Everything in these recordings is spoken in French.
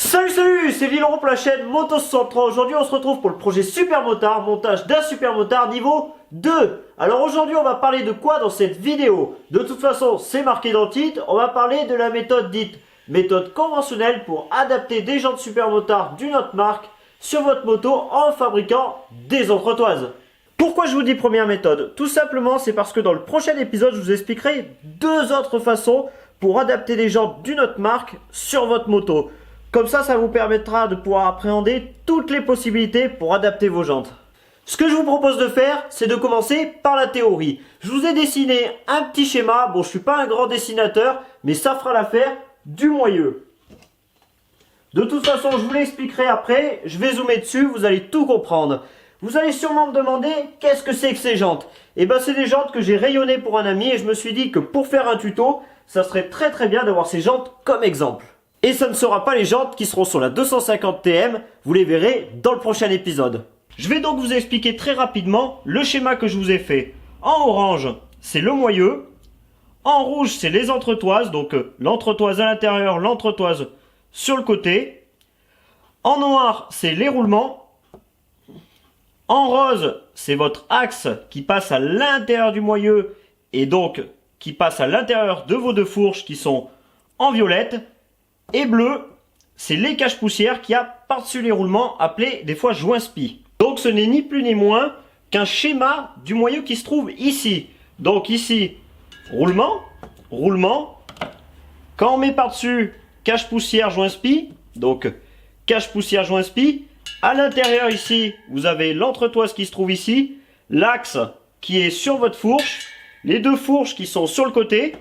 Salut, c'est Lilon pour la chaîne Moto 63. Aujourd'hui on se retrouve pour le projet Super Motard, montage d'un Super Motard niveau 2. Alors aujourd'hui on va parler de quoi dans cette vidéo? De toute façon c'est marqué dans le titre, on va parler de la méthode dite méthode conventionnelle pour adapter des jantes Super Motard d'une autre marque sur votre moto en fabriquant des entretoises. Pourquoi je vous dis première méthode? Tout simplement c'est parce que dans le prochain épisode je vous expliquerai deux autres façons pour adapter des jantes d'une autre marque sur votre moto. Comme ça vous permettra de pouvoir appréhender toutes les possibilités pour adapter vos jantes. Ce que je vous propose de faire, c'est de commencer par la théorie. Je vous ai dessiné un petit schéma. Bon, je ne suis pas un grand dessinateur, mais ça fera l'affaire du moyeu. De toute façon, je vous l'expliquerai après. Je vais zoomer dessus, vous allez tout comprendre. Vous allez sûrement me demander, qu'est-ce que c'est que ces jantes? Eh bien, c'est des jantes que j'ai rayonnées pour un ami et je me suis dit que pour faire un tuto, ça serait très bien d'avoir ces jantes comme exemple. Et ça ne sera pas les jantes qui seront sur la 250 TM, vous les verrez dans le prochain épisode. Je vais donc vous expliquer très rapidement le schéma que je vous ai fait. En orange, c'est le moyeu. En rouge, c'est les entretoises, donc l'entretoise à l'intérieur, l'entretoise sur le côté. En noir, c'est les roulements. En rose, c'est votre axe qui passe à l'intérieur du moyeu et donc qui passe à l'intérieur de vos deux fourches qui sont en violette. Et bleu, c'est les cache-poussières qu'il y a par-dessus les roulements, appelés des fois joint-spi. Donc ce n'est ni plus ni moins qu'un schéma du moyeu qui se trouve ici. Donc ici, roulement, roulement. Quand on met par-dessus cache-poussière joint-spi, donc cache-poussière joint-spi, à l'intérieur ici, vous avez l'entretoise qui se trouve ici, l'axe qui est sur votre fourche, les deux fourches qui sont sur le côté.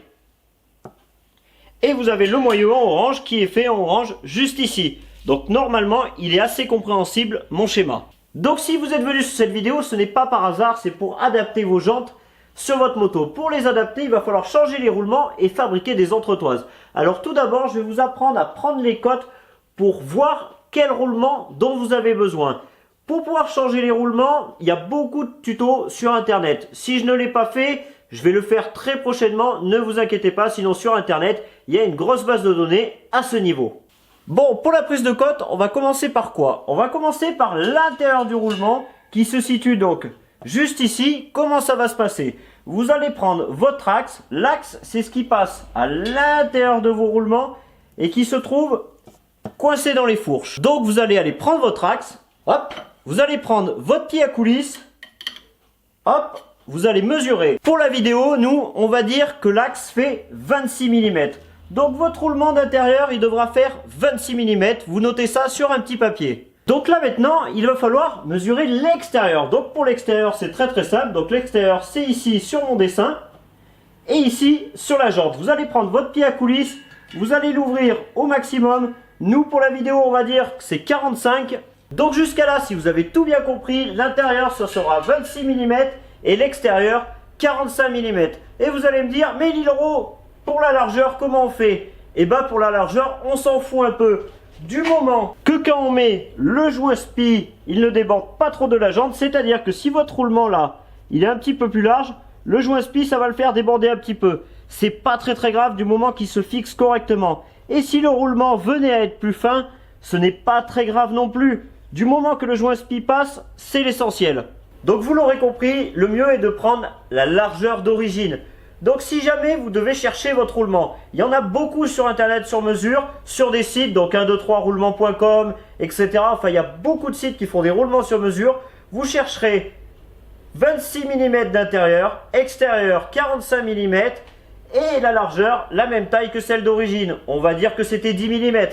Et vous avez le moyeu en orange qui est fait en orange juste ici. Donc normalement, il est assez compréhensible mon schéma. Donc si vous êtes venu sur cette vidéo, ce n'est pas par hasard, c'est pour adapter vos jantes sur votre moto. Pour les adapter, il va falloir changer les roulements et fabriquer des entretoises. Alors tout d'abord, je vais vous apprendre à prendre les cotes pour voir quel roulement dont vous avez besoin. Pour pouvoir changer les roulements, il y a beaucoup de tutos sur internet. Si je ne l'ai pas fait, je vais le faire très prochainement, ne vous inquiétez pas, sinon sur internet, il y a une grosse base de données à ce niveau. Bon, pour la prise de cote, on va commencer par quoi? On va commencer par l'intérieur du roulement qui se situe donc juste ici. Comment ça va se passer? Vous allez prendre votre axe. L'axe, c'est ce qui passe à l'intérieur de vos roulements et qui se trouve coincé dans les fourches. Donc vous allez aller prendre votre axe, hop, vous allez prendre votre pied à coulisse, hop, vous allez mesurer. Pour la vidéo, nous, on va dire que l'axe fait 26 mm. Donc votre roulement d'intérieur, il devra faire 26 mm. Vous notez ça sur un petit papier. Donc là maintenant, il va falloir mesurer l'extérieur. Donc pour l'extérieur, c'est très simple. Donc l'extérieur, c'est ici sur mon dessin. Et ici, sur la jante. Vous allez prendre votre pied à coulisse. Vous allez l'ouvrir au maximum. Nous, pour la vidéo, on va dire que c'est 45. Donc jusqu'à là, si vous avez tout bien compris, l'intérieur, ce sera 26 mm. Et l'extérieur 45 mm. Et vous allez me dire, mais Lilro, pour la largeur, comment on fait? Et bien pour la largeur, on s'en fout un peu. Du moment que quand on met le joint spi, il ne déborde pas trop de la jante, c'est-à-dire que si votre roulement là, il est un petit peu plus large, le joint spi, ça va le faire déborder un petit peu. C'est pas très grave du moment qu'il se fixe correctement. Et si le roulement venait à être plus fin, ce n'est pas très grave non plus. Du moment que le joint spi passe, c'est l'essentiel. Donc vous l'aurez compris, le mieux est de prendre la largeur d'origine. Donc si jamais vous devez chercher votre roulement, il y en a beaucoup sur internet sur mesure, sur des sites, donc 123roulement.com, etc. Enfin il y a beaucoup de sites qui font des roulements sur mesure. Vous chercherez 26 mm d'intérieur, extérieur 45 mm et la largeur, la même taille que celle d'origine. On va dire que c'était 10 mm.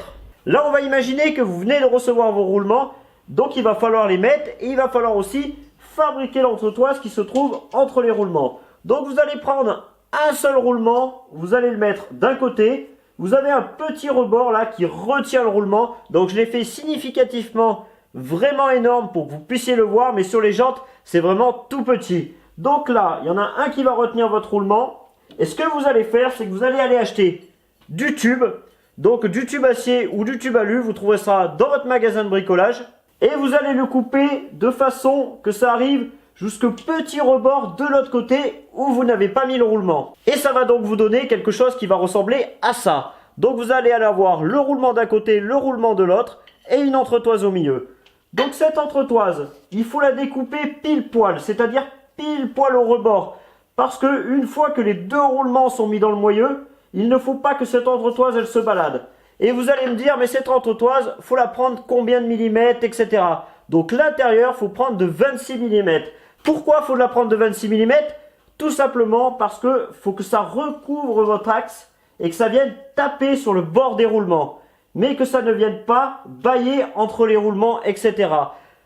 Là on va imaginer que vous venez de recevoir vos roulements, donc il va falloir les mettre et il va falloir aussi fabriquer l'entretoise qui se trouve entre les roulements. Donc vous allez prendre un seul roulement, vous allez le mettre d'un côté, vous avez un petit rebord là qui retient le roulement, donc je l'ai fait significativement vraiment énorme pour que vous puissiez le voir, mais sur les jantes c'est vraiment tout petit. Donc là, il y en a un qui va retenir votre roulement, et ce que vous allez faire, c'est que vous allez aller acheter du tube, donc du tube acier ou du tube alu, vous trouverez ça dans votre magasin de bricolage. Et vous allez le couper de façon que ça arrive jusqu'au petit rebord de l'autre côté où vous n'avez pas mis le roulement. Et ça va donc vous donner quelque chose qui va ressembler à ça. Donc vous allez avoir le roulement d'un côté, le roulement de l'autre et une entretoise au milieu. Donc cette entretoise, il faut la découper pile poil, c'est-à-dire pile poil au rebord. Parce que une fois que les deux roulements sont mis dans le moyeu, il ne faut pas que cette entretoise elle se balade. Et vous allez me dire, mais cette entretoise, faut la prendre combien de millimètres, etc. Donc l'intérieur, faut prendre de 26 mm. Pourquoi faut la prendre de 26 mm? Tout simplement parce que faut que ça recouvre votre axe et que ça vienne taper sur le bord des roulements. Mais que ça ne vienne pas bailler entre les roulements, etc.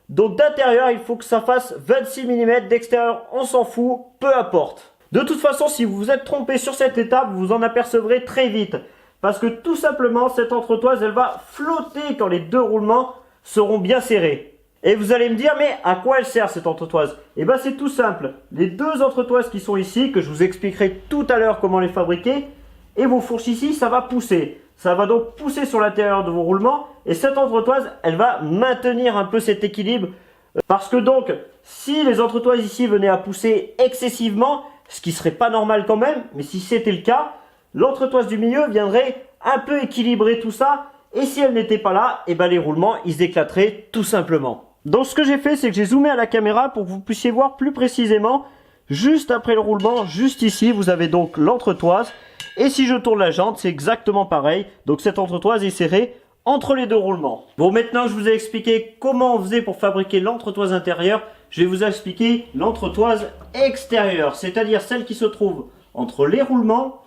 Donc d'intérieur, il faut que ça fasse 26 mm, d'extérieur, on s'en fout, peu importe. De toute façon, si vous vous êtes trompé sur cette étape, vous vous en apercevrez très vite. Parce que tout simplement, cette entretoise, elle va flotter quand les deux roulements seront bien serrés. Et vous allez me dire, mais à quoi elle sert cette entretoise? Eh bien c'est tout simple. Les deux entretoises qui sont ici, que je vous expliquerai tout à l'heure comment les fabriquer, et vos fourches ici, ça va pousser. Ça va donc pousser sur l'intérieur de vos roulements, et cette entretoise, elle va maintenir un peu cet équilibre. Parce que donc, si les entretoises ici venaient à pousser excessivement, ce qui serait pas normal quand même, mais si c'était le cas, l'entretoise du milieu viendrait un peu équilibrer tout ça, et si elle n'était pas là, eh ben les roulements, ils éclateraient tout simplement. Donc ce que j'ai fait, c'est que j'ai zoomé à la caméra pour que vous puissiez voir plus précisément, juste après le roulement, juste ici, vous avez donc l'entretoise, et si je tourne la jante, c'est exactement pareil, donc cette entretoise est serrée entre les deux roulements. Bon, maintenant que je vous ai expliqué comment on faisait pour fabriquer l'entretoise intérieure, je vais vous expliquer l'entretoise extérieure, c'est-à-dire celle qui se trouve entre les roulements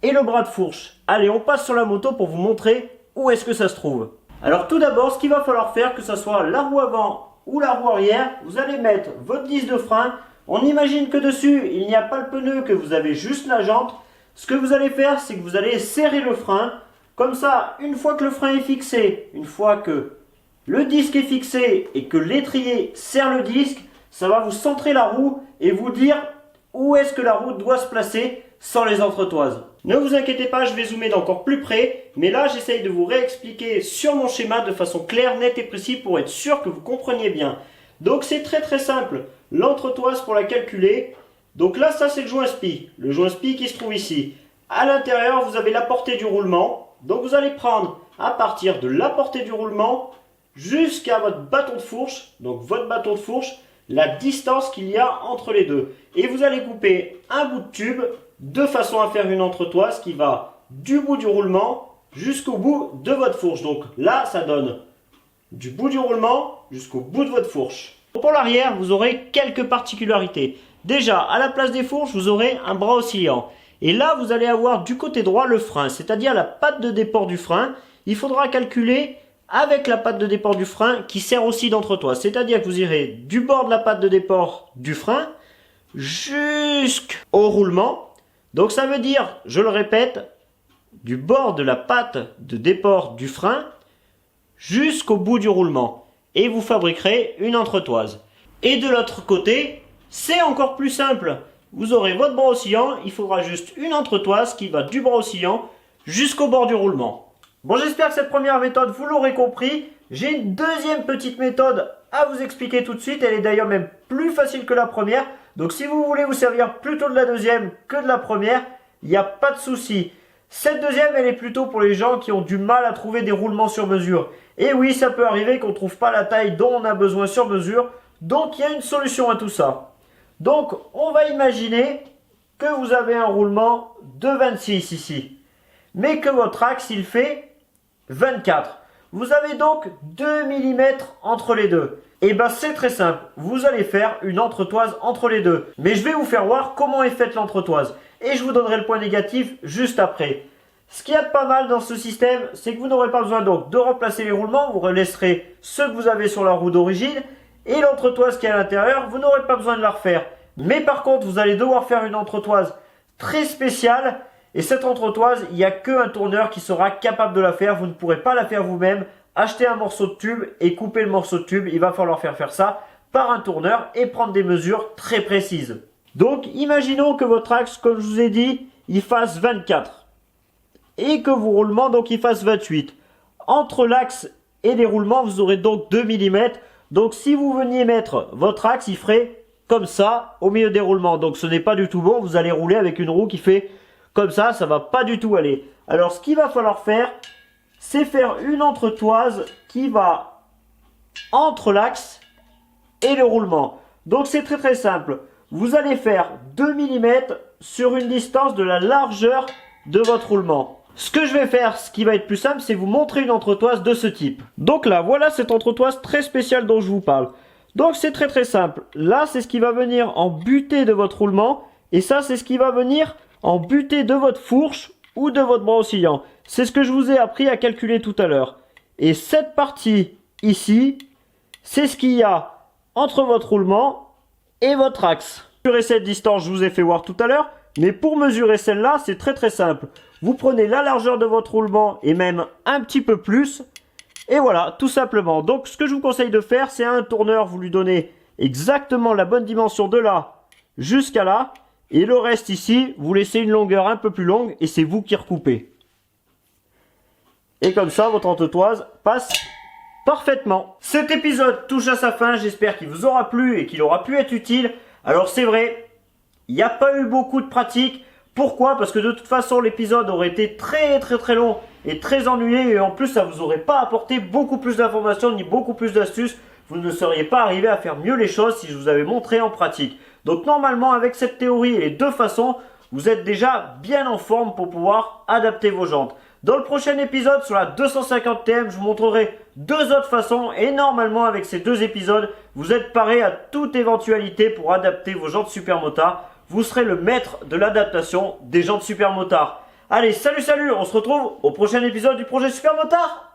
et le bras de fourche. Allez, on passe sur la moto pour vous montrer où est-ce que ça se trouve. Alors tout d'abord, ce qu'il va falloir faire, que ce soit la roue avant ou la roue arrière, vous allez mettre votre disque de frein. On imagine que dessus, il n'y a pas le pneu, que vous avez juste la jante. Ce que vous allez faire, c'est que vous allez serrer le frein. Comme ça, une fois que le frein est fixé, une fois que le disque est fixé et que l'étrier serre le disque, ça va vous centrer la roue et vous dire où est-ce que la roue doit se placer sans les entretoises. Ne vous inquiétez pas, je vais zoomer d'encore plus près, mais là j'essaye de vous réexpliquer sur mon schéma de façon claire, nette et précise pour être sûr que vous compreniez bien. Donc c'est très simple, l'entretoise pour la calculer, donc là ça c'est le joint spi qui se trouve ici. À l'intérieur vous avez la portée du roulement, donc vous allez prendre à partir de la portée du roulement jusqu'à votre bâton de fourche, donc votre bâton de fourche, la distance qu'il y a entre les deux. Et vous allez couper un bout de tube de façon à faire une entretoise qui va du bout du roulement jusqu'au bout de votre fourche. Donc là, ça donne du bout du roulement jusqu'au bout de votre fourche. Pour l'arrière, vous aurez quelques particularités. Déjà, à la place des fourches, vous aurez un bras oscillant. Et là, vous allez avoir du côté droit le frein, c'est-à-dire la patte de déport du frein. Il faudra calculer avec la patte de déport du frein qui sert aussi d'entretoise. C'est-à-dire que vous irez du bord de la patte de déport du frein jusqu'au roulement. Donc ça veut dire, je le répète, du bord de la patte de déport du frein jusqu'au bout du roulement. Et vous fabriquerez une entretoise. Et de l'autre côté, c'est encore plus simple. Vous aurez votre bras oscillant, il faudra juste une entretoise qui va du bras oscillant jusqu'au bord du roulement. Bon, j'espère que cette première méthode, vous l'aurez compris. J'ai une deuxième petite méthode à vous expliquer tout de suite. Elle est d'ailleurs même plus facile que la première. Donc si vous voulez vous servir plutôt de la deuxième que de la première, il n'y a pas de souci. Cette deuxième, elle est plutôt pour les gens qui ont du mal à trouver des roulements sur mesure. Et oui, ça peut arriver qu'on ne trouve pas la taille dont on a besoin sur mesure. Donc il y a une solution à tout ça. Donc on va imaginer que vous avez un roulement de 26 ici. Mais que votre axe, il fait 24. Vous avez donc 2 mm entre les deux. Et bien c'est très simple, vous allez faire une entretoise entre les deux. Mais je vais vous faire voir comment est faite l'entretoise. Et je vous donnerai le point négatif juste après. Ce qu'il y a de pas mal dans ce système, c'est que vous n'aurez pas besoin donc de remplacer les roulements. Vous laisserez ceux que vous avez sur la roue d'origine. Et l'entretoise qui est à l'intérieur, vous n'aurez pas besoin de la refaire. Mais par contre, vous allez devoir faire une entretoise très spéciale. Et cette entretoise, il n'y a qu'un tourneur qui sera capable de la faire. Vous ne pourrez pas la faire vous-même. Achetez un morceau de tube et coupez le morceau de tube. Il va falloir faire ça par un tourneur et prendre des mesures très précises. Donc, imaginons que votre axe, comme je vous ai dit, il fasse 24. Et que vos roulements, donc, il fasse 28. Entre l'axe et les roulements, vous aurez donc 2 mm. Donc, si vous veniez mettre votre axe, il ferait comme ça au milieu des roulements. Donc, ce n'est pas du tout bon. Vous allez rouler avec une roue qui fait comme ça va pas du tout aller. Alors ce qu'il va falloir faire, c'est faire une entretoise qui va entre l'axe et le roulement. Donc c'est très simple. Vous allez faire 2 mm sur une distance de la largeur de votre roulement. Ce que je vais faire, ce qui va être plus simple, c'est vous montrer une entretoise de ce type. Donc là, voilà cette entretoise très spéciale dont je vous parle. Donc c'est très simple. Là, c'est ce qui va venir en butée de votre roulement. Et ça, c'est ce qui va venir en butée de votre fourche ou de votre bras oscillant. C'est ce que je vous ai appris à calculer tout à l'heure. Et cette partie ici, c'est ce qu'il y a entre votre roulement et votre axe. Mesurer cette distance, je vous ai fait voir tout à l'heure. Mais pour mesurer celle-là, c'est très simple. Vous prenez la largeur de votre roulement et même un petit peu plus. Et voilà, tout simplement. Donc ce que je vous conseille de faire, c'est un tourneur, vous lui donnez exactement la bonne dimension de là jusqu'à là. Et le reste ici, vous laissez une longueur un peu plus longue et c'est vous qui recoupez. Et comme ça, votre entretoise passe parfaitement. Cet épisode touche à sa fin, j'espère qu'il vous aura plu et qu'il aura pu être utile. Alors c'est vrai, il n'y a pas eu beaucoup de pratique. Pourquoi? Parce que de toute façon l'épisode aurait été très long et très ennuyé et en plus ça vous aurait pas apporté beaucoup plus d'informations ni beaucoup plus d'astuces. Vous ne seriez pas arrivé à faire mieux les choses si je vous avais montré en pratique. Donc normalement avec cette théorie et les deux façons, vous êtes déjà bien en forme pour pouvoir adapter vos jantes. Dans le prochain épisode sur la 250 TM, je vous montrerai 2 autres façons et normalement avec ces 2 épisodes, vous êtes paré à toute éventualité pour adapter vos jantes Supermotard. Vous serez le maître de l'adaptation des jantes Supermotard. Allez, salut, on se retrouve au prochain épisode du projet Supermotard.